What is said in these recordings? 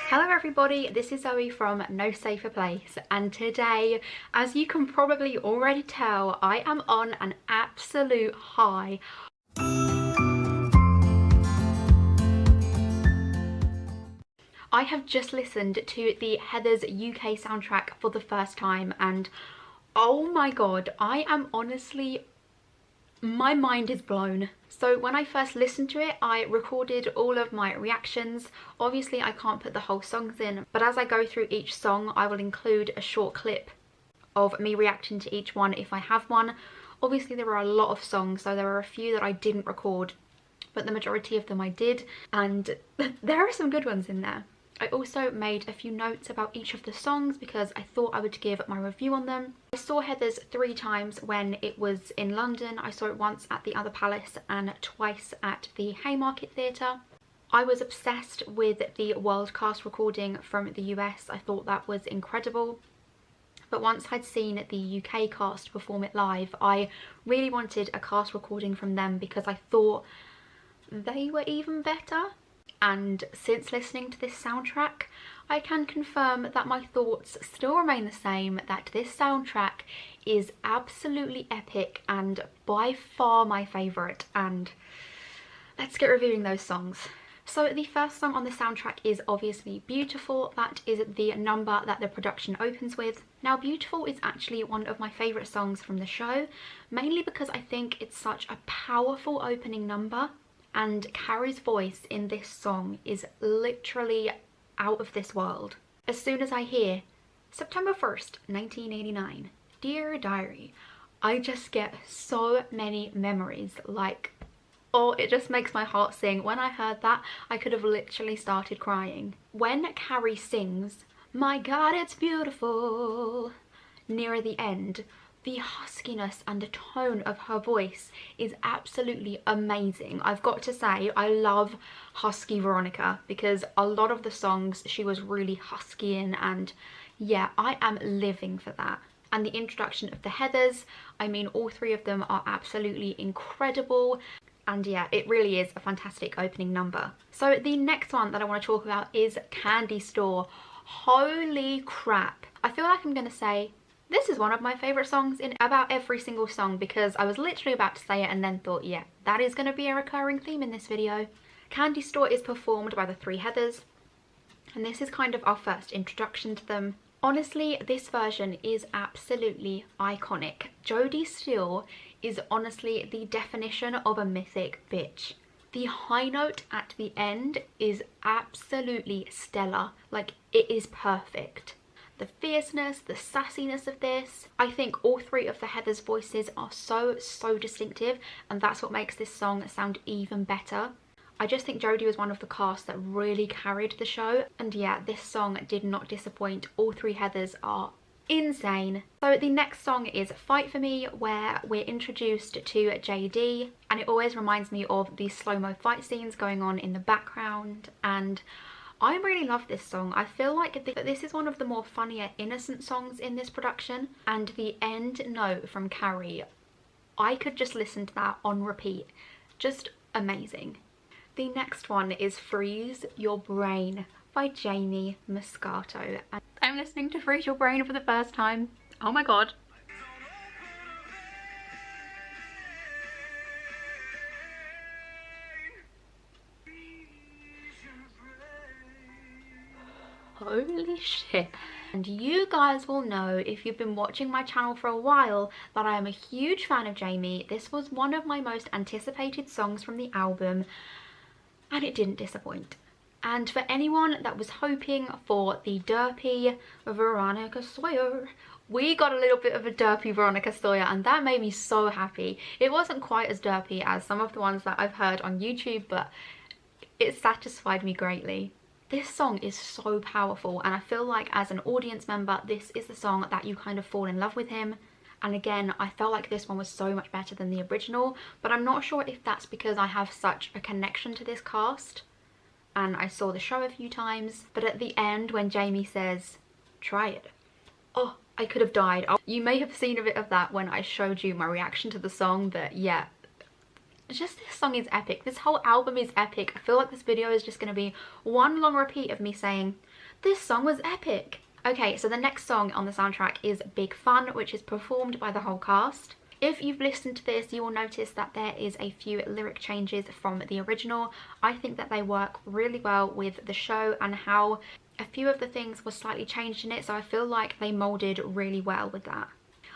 Hello everybody, this is Zoe from No Safer Place, and today, as you can probably already tell, I am on an absolute high. I have just listened to the Heathers UK soundtrack for the first time, and oh my god, I am honestly, my mind is blown. So when I first listened to it, I recorded all of my reactions. Obviously I can't put the whole songs in, but as I go through each song I will include a short clip of me reacting to each one if I have one. Obviously there are a lot of songs, so there are a few that I didn't record, but the majority of them I did, and there are some good ones in there. I also made a few notes about each of the songs because I thought I would give my review on them. I saw Heathers 3 times when it was in London. I saw it once at the Other Palace and twice at the Haymarket Theatre. I was obsessed with the world cast recording from the US. I thought that was incredible. But once I'd seen the UK cast perform it live, I really wanted a cast recording from them because I thought they were even better. And since listening to this soundtrack, I can confirm that my thoughts still remain the same, that this soundtrack is absolutely epic and by far my favourite. And let's get reviewing those songs. So the first song on the soundtrack is obviously Beautiful. That is the number that the production opens with. Now Beautiful is actually one of my favourite songs from the show, mainly because I think it's such a powerful opening number. And Carrie's voice in this song is literally out of this world. As soon as I hear September 1st, 1989, Dear Diary, I just get so many memories. Like, oh, it just makes my heart sing. When I heard that, I could have literally started crying. When Carrie sings, My God, it's beautiful, near the end, the huskiness and the tone of her voice is absolutely amazing. I've got to say, I love husky Veronica because a lot of the songs she was really husky in, and yeah, I am living for that. And the introduction of the Heathers, I mean, all 3 of them are absolutely incredible. And yeah, it really is a fantastic opening number. So the next one that I want to talk about is Candy Store. Holy crap. I feel like I'm going to say this is one of my favourite songs in about every single song, because I was literally about to say it and then thought, yeah, that is going to be a recurring theme in this video. Candy Store is performed by the 3 Heathers, and this is kind of our first introduction to them. Honestly, this version is absolutely iconic. Jodie Steele is honestly the definition of a mythic bitch. The high note at the end is absolutely stellar. Like, it is perfect. The fierceness, the sassiness of this. I think all 3 of the Heathers' voices are so distinctive, and that's what makes this song sound even better. I just think Jodie was one of the cast that really carried the show, and yeah, this song did not disappoint. All 3 Heathers are insane. So the next song is Fight For Me, where we're introduced to JD, and it always reminds me of the slow-mo fight scenes going on in the background, and I really love this song. I feel like this is one of the more funnier, innocent songs in this production, and the end note from Carrie, I could just listen to that on repeat. Just amazing. The next one is Freeze Your Brain by Jamie Moscato. And I'm listening to Freeze Your Brain for the first time. Oh my god. Holy shit. And you guys will know, if you've been watching my channel for a while, that I am a huge fan of Jamie. This was one of my most anticipated songs from the album, and it didn't disappoint. And for anyone that was hoping for the derpy Veronica Sawyer, we got a little bit of a derpy Veronica Sawyer, and that made me so happy. It wasn't quite as derpy as some of the ones that I've heard on YouTube, but it satisfied me greatly. This song is so powerful, and I feel like as an audience member, this is the song that you kind of fall in love with him. And again, I felt like this one was so much better than the original, but I'm not sure if that's because I have such a connection to this cast and I saw the show a few times. But at the end, when Jamie says, try it, oh, I could have died. You may have seen a bit of that when I showed you my reaction to the song, but yeah, just this song is epic. This whole album is epic. I feel like this video is just going to be one long repeat of me saying, this song was epic. Okay, so the next song on the soundtrack is Big Fun, which is performed by the whole cast. If you've listened to this, you will notice that there is a few lyric changes from the original. I think that they work really well with the show and how a few of the things were slightly changed in it, so I feel like they moulded really well with that.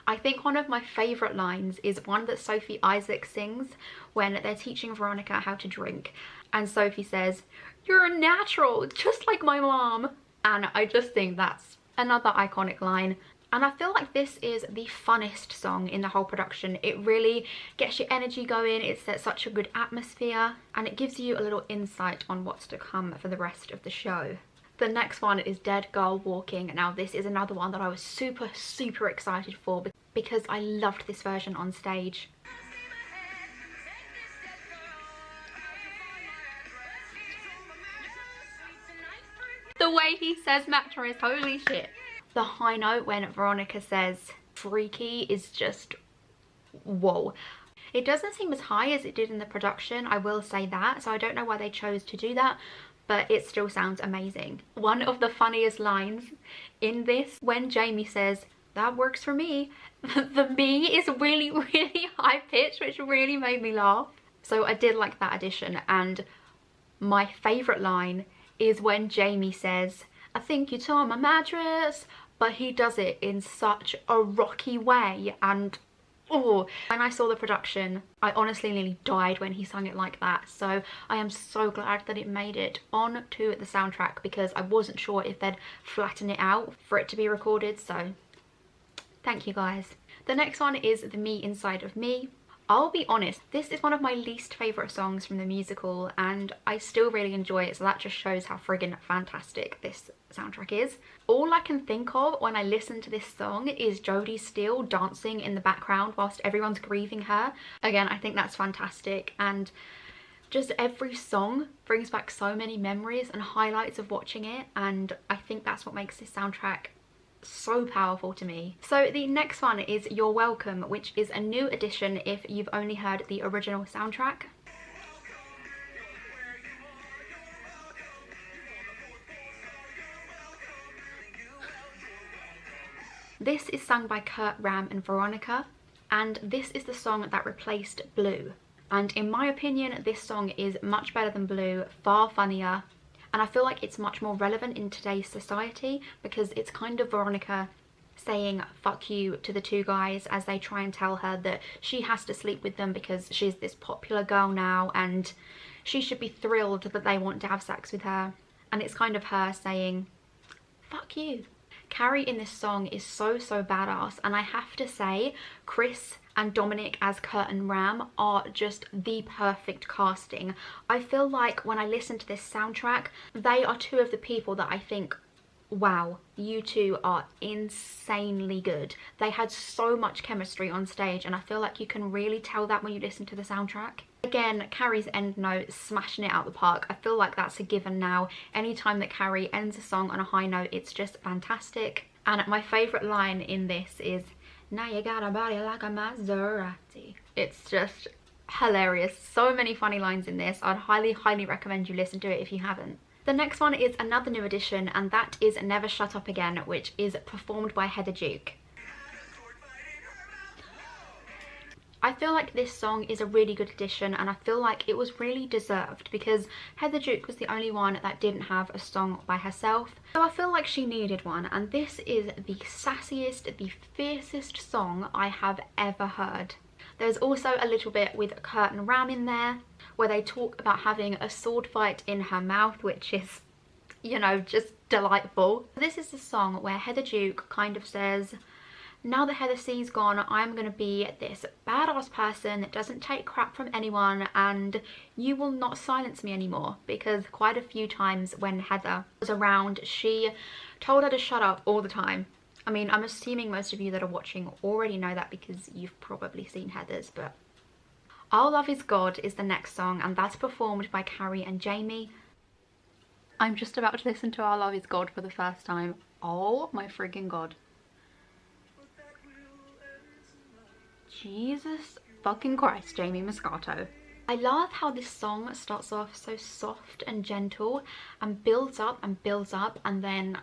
I think one of my favourite lines is one that Sophie Isaac sings when they're teaching Veronica how to drink. And Sophie says, "You're a natural, just like my mom." And I just think that's another iconic line. And I feel like this is the funnest song in the whole production. It really gets your energy going, it sets such a good atmosphere, and it gives you a little insight on what's to come for the rest of the show. The next one is Dead Girl Walking. Now this is another one that I was super excited for because I loved this version on stage. The way he says mattress, holy shit. The high note when Veronica says freaky is just whoa. It doesn't seem as high as it did in the production, I will say that, so I don't know why they chose to do that, but it still sounds amazing. One of the funniest lines in this, when Jamie says, "That works for me," the me is really high pitched, which really made me laugh. So I did like that addition. And my favourite line is when Jamie says, "I think you tore my mattress," but he does it in such a rocky way. And oh, when I saw the production, I honestly nearly died when he sung it like that. So I am so glad that it made it on to the soundtrack, because I wasn't sure if they'd flatten it out for it to be recorded. So thank you guys. The next one is The Me Inside of Me. I'll be honest, this is one of my least favourite songs from the musical, and I still really enjoy it, so that just shows how friggin' fantastic this soundtrack is. All I can think of when I listen to this song is Jodie Steele dancing in the background whilst everyone's grieving her. Again, I think that's fantastic, and just every song brings back so many memories and highlights of watching it, and I think that's what makes this soundtrack so powerful to me. So the next one is You're Welcome, which is a new addition if you've only heard the original soundtrack. This is sung by Kurt, Ram and Veronica, and this is the song that replaced Blue. And in my opinion, this song is much better than Blue, far funnier, and I feel like it's much more relevant in today's society, because it's kind of Veronica saying fuck you to the two guys as they try and tell her that she has to sleep with them because she's this popular girl now and she should be thrilled that they want to have sex with her. And it's kind of her saying fuck you. Carrie in this song is so badass, and I have to say Chris and Dominic as Kurt and Ram are just the perfect casting. I feel like when I listen to this soundtrack, they are two of the people that I think, wow, you two are insanely good. They had so much chemistry on stage, and I feel like you can really tell that when you listen to the soundtrack. Again, Carrie's end note, smashing it out the park. I feel like that's a given now. Anytime that Carrie ends a song on a high note, it's just fantastic. And my favourite line in this is, "Now you got a body like a Maserati." It's just hilarious. So many funny lines in this. I'd highly recommend you listen to it if you haven't. The next one is another new addition, and that is Never Shut Up Again, which is performed by Heather Duke. I feel like this song is a really good addition, and I feel like it was really deserved because Heather Duke was the only one that didn't have a song by herself. So I feel like she needed one, and this is the sassiest, the fiercest song I have ever heard. There's also a little bit with Kurt and Ram in there, where they talk about having a sword fight in her mouth, which is, you know, just delightful. This is the song where Heather Duke kind of says, now that Heather C's gone, I'm gonna be this badass person that doesn't take crap from anyone, and you will not silence me anymore. Because quite a few times when Heather was around, she told her to shut up all the time. I mean, I'm assuming most of you that are watching already know that because you've probably seen Heather's, but Our Love Is God is the next song, and that's performed by Carrie and Jamie. I'm just about to listen to Our Love Is God for the first time. Oh my friggin' god. Jesus fucking Christ, Jamie Moscato. I love how this song starts off so soft and gentle and builds up and then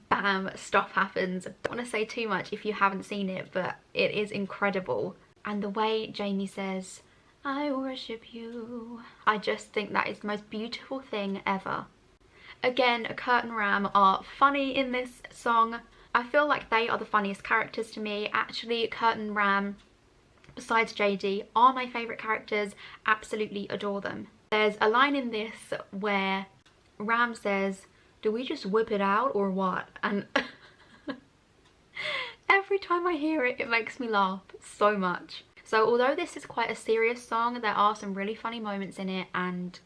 bam, stuff happens. I don't want to say too much if you haven't seen it, but it is incredible. And the way Jamie says, "I worship you," I just think that is the most beautiful thing ever. Again, Kurt and Ram are funny in this song. I feel like they are the funniest characters to me. Actually, Kurt and Ram, besides JD, are my favourite characters. Absolutely adore them. There's a line in this where Ram says, "Do we just whip it out or what?" And every time I hear it, it makes me laugh so much. So although this is quite a serious song, there are some really funny moments in it, and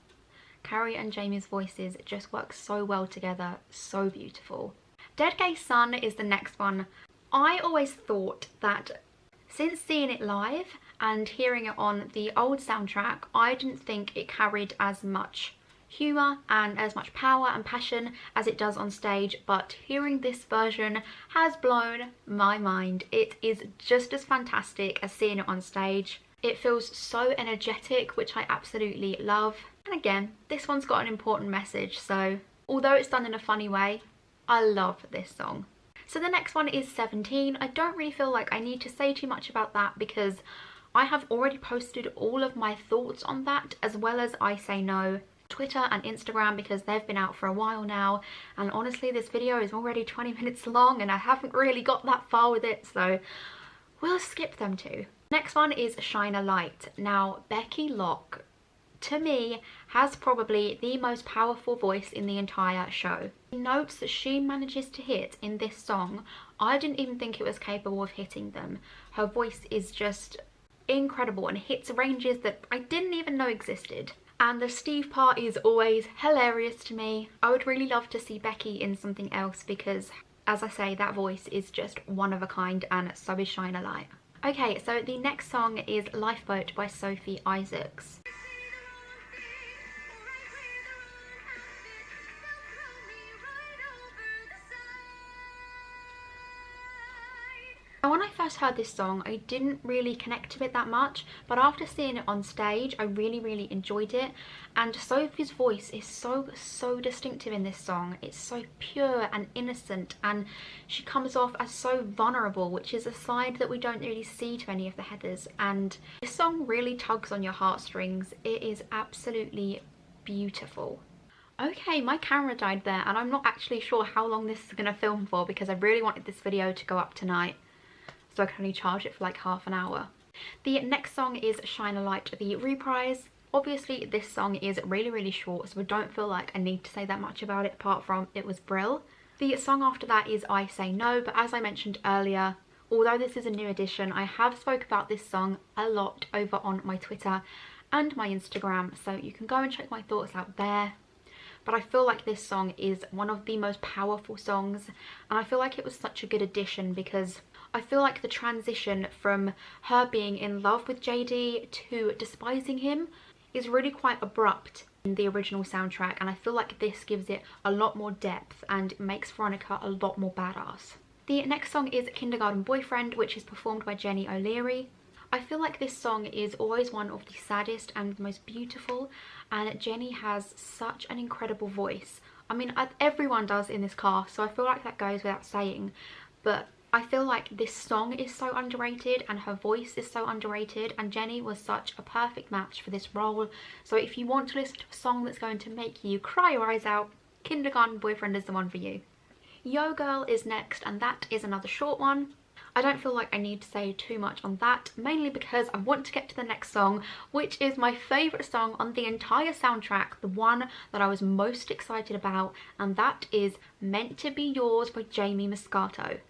Carrie and Jamie's voices just work so well together, so beautiful. Dead Gay Sun is the next one. I always thought that since seeing it live and hearing it on the old soundtrack, I didn't think it carried as much humour and as much power and passion as it does on stage, but hearing this version has blown my mind. It is just as fantastic as seeing it on stage. It feels so energetic, which I absolutely love. And again, this one's got an important message, so although it's done in a funny way, I love this song. So the next one is 17. I don't really feel like I need to say too much about that because I have already posted all of my thoughts on that, as well as I Say No, Twitter and Instagram, because they've been out for a while now, and honestly this video is already 20 minutes long and I haven't really got that far with it, so we'll skip them too. Next one is Shine a Light. Now, Becky Locke, to me, has probably the most powerful voice in the entire show. The notes that she manages to hit in this song, I didn't even think it was capable of hitting them. Her voice is just incredible and hits ranges that I didn't even know existed. And the Steve part is always hilarious to me. I would really love to see Becky in something else because, as I say, that voice is just one of a kind, and so is Shine a Light. Okay, so the next song is Lifeboat by Sophie Isaacs. Now, when I first heard this song, I didn't really connect to it that much, but after seeing it on stage, I really enjoyed it. And Sophie's voice is so distinctive in this song. It's so pure and innocent, and she comes off as so vulnerable, which is a side that we don't really see to any of the Heathers. And this song really tugs on your heartstrings. It is absolutely beautiful. Okay, my camera died there, and I'm not actually sure how long this is going to film for because I really wanted this video to go up tonight, so I can only charge it for like half an hour. The next song is Shine a Light, the Reprise. Obviously this song is really short, so I don't feel like I need to say that much about it apart from it was brill. The song after that is I Say No, but as I mentioned earlier, although this is a new addition, I have spoke about this song a lot over on my Twitter and my Instagram, so you can go and check my thoughts out there. But I feel like this song is one of the most powerful songs, and I feel like it was such a good addition because I feel like the transition from her being in love with JD to despising him is really quite abrupt in the original soundtrack, and I feel like this gives it a lot more depth and makes Veronica a lot more badass. The next song is Kindergarten Boyfriend, which is performed by Jenny O'Leary. I feel like this song is always one of the saddest and most beautiful, and Jenny has such an incredible voice. I mean, everyone does in this cast, so I feel like that goes without saying, but I feel like this song is so underrated and her voice is so underrated, and Jenny was such a perfect match for this role. So if you want to listen to a song that's going to make you cry your eyes out, Kindergarten Boyfriend is the one for you. Yo Girl is next, and that is another short one. I don't feel like I need to say too much on that, mainly because I want to get to the next song, which is my favourite song on the entire soundtrack, the one that I was most excited about, and that is Meant to Be Yours by Jamie Moscato.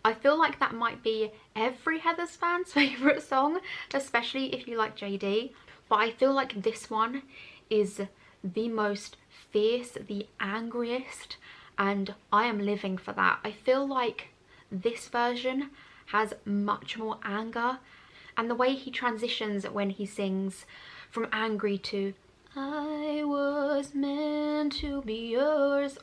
I feel like that might be every Heathers fan's favourite song, especially if you like JD, but I feel like this one is the most fierce, the angriest, and I am living for that. I feel like this version has much more anger And the way he transitions when he sings from angry to I was meant to be yours,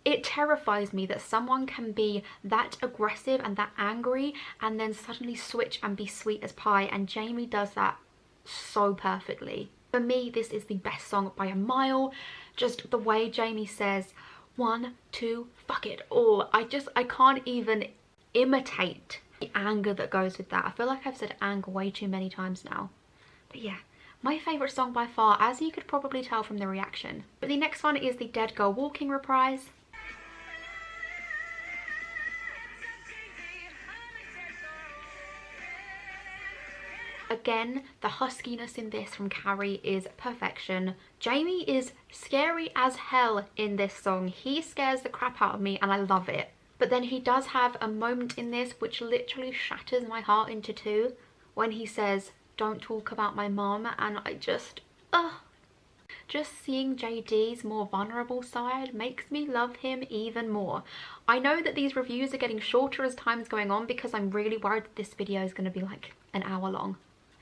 it terrifies me that someone can be that aggressive and that angry and then suddenly switch and be sweet as pie, and Jamie does that so perfectly. For me, this is the best song by a mile. Just the way Jamie says 1, 2, fuck it all. I can't even imitate the anger that goes with that. I feel like I've said anger way too many times now. But yeah, my favourite song by far, as you could probably tell from the reaction. But the next one is the Dead Girl Walking reprise. Again, the huskiness in this from Carrie is perfection. Jamie is scary as hell in this song. He scares the crap out of me and I love it. But then he does have a moment in this which literally shatters my heart into two, when he says, don't talk about my mum, and I just seeing JD's more vulnerable side makes me love him even more. I know that these reviews are getting shorter as time's going on because I'm really worried that this video is going to be like an hour long.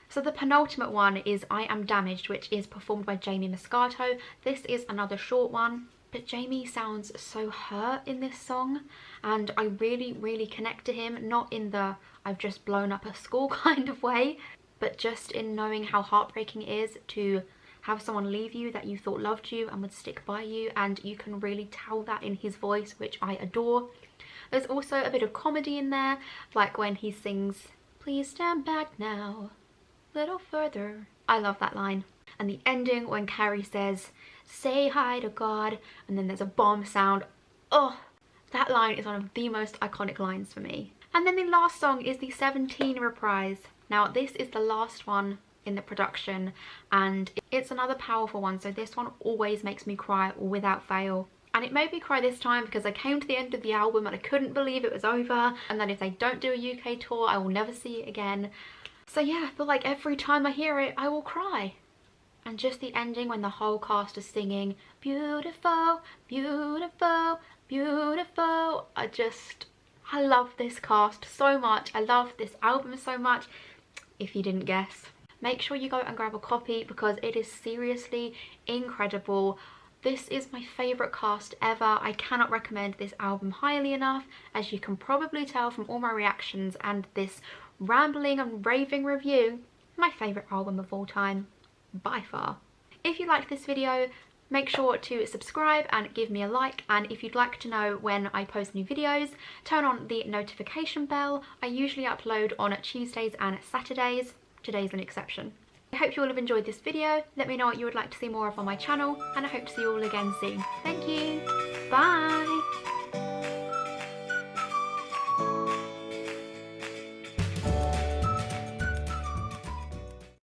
So the penultimate one is I Am Damaged, which is performed by Jamie Moscato. This is another short one, but Jamie sounds so hurt in this song, and I really connect to him, not in the I've just blown up a school kind of way, but just in knowing how heartbreaking it is to have someone leave you that you thought loved you and would stick by you, and you can really tell that in his voice, which I adore. There's also a bit of comedy in there, like when he sings, please stand back now, little further. I love that line. And the ending when Carrie says, say hi to God, and then there's a bomb sound. Oh, that line is one of the most iconic lines for me. And then the last song is the 17 reprise. Now this is the last one in the production and it's another powerful one, so this one always makes me cry without fail. And it made me cry this time because I came to the end of the album and I couldn't believe it was over, and that if they don't do a UK tour I will never see it again. So yeah, I feel like every time I hear it I will cry. And just the ending when the whole cast is singing beautiful, beautiful, beautiful. I love this cast so much. I love this album so much. If you didn't guess, make sure you go and grab a copy because it is seriously incredible. This is my favourite cast ever. I cannot recommend this album highly enough, as you can probably tell from all my reactions and this rambling and raving review. My favourite album of all time, by far. If you liked this video, make sure to subscribe and give me a like, and if you'd like to know when I post new videos, turn on the notification bell. I usually upload on Tuesdays and Saturdays. Today's an exception. I hope you all have enjoyed this video. Let me know what you would like to see more of on my channel, and I hope to see you all again soon. Thank you!